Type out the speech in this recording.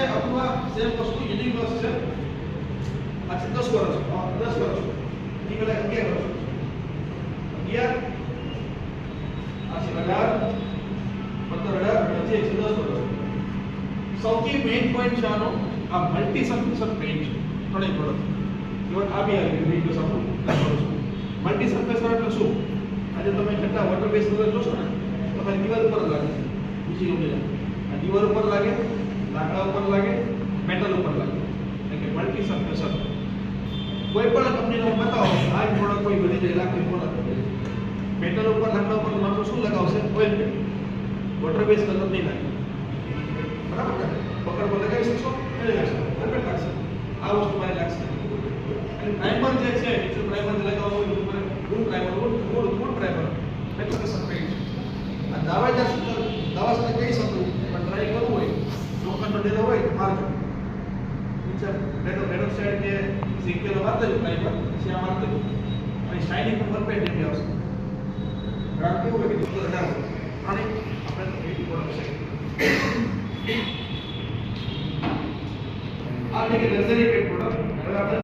અથવા સેમ વસ્તુ યુનિવર્સ છે આ છે 10 વર્ષ 10 વર્ષ ની પેલા 11 વર્ષ 11 આ છે 18 18 પછી 10 વર્ષ સૌથી મેઇન પોઈન્ટ છે આનો આ મલ્ટી સરફેસ પેઇન્ટ છે ત્રણેય પ્રોડક્ટ ઇવન આ બી આવી ગઈ તો સારું મલ્ટી સરફેસ એટલે શું આજે તમે કેટલા વોટર બેઝ કલર જોશો ને તમારી દિવાલ ઉપર લાગે બીજી ઉમેરા આ દિવાલ ઉપર લાગે લાકડા ઉપર લાગે મેટલ ઉપર લાગે એટલે કે મલ્ટી સરફેસ કોઈ પણ કંપનીનો બતાવો આ પ્રોડક્ટ કોઈ બધી જાય લાખની પ્રોડક્ટ મેટલ ઉપર લાકડા ઉપર માત્ર શું લગાવશે oil paint water base colour નહીં લાગે બરાબર ને પકડ પર લગાવી શકશો એ લગાવી શકો પરફેક્ટ લાગશે આ વસ્તુ મારે લાગશે અને પ્રાઇમર જે છે જો પ્રાઇમર લગાવવું હોય તો good primer good primer application paint આ દાવા સાથે કહી શકું પણ ટ્રાય કરવું હોય લોખંડનો ડેલો હોય તો મારજો નીચે રેડ સાઈડ કે સિંકેલો મારતા જ પ્રાઇમર પછી આ મારતા જ અને શાઇનિંગ પણ પરફેક્ટ એમ આવશે ગ્રાફ કેવું હોય કે તો હટાવો અને આપણે એડી પ્રોડક્ટ છે આ એક લક્ઝરી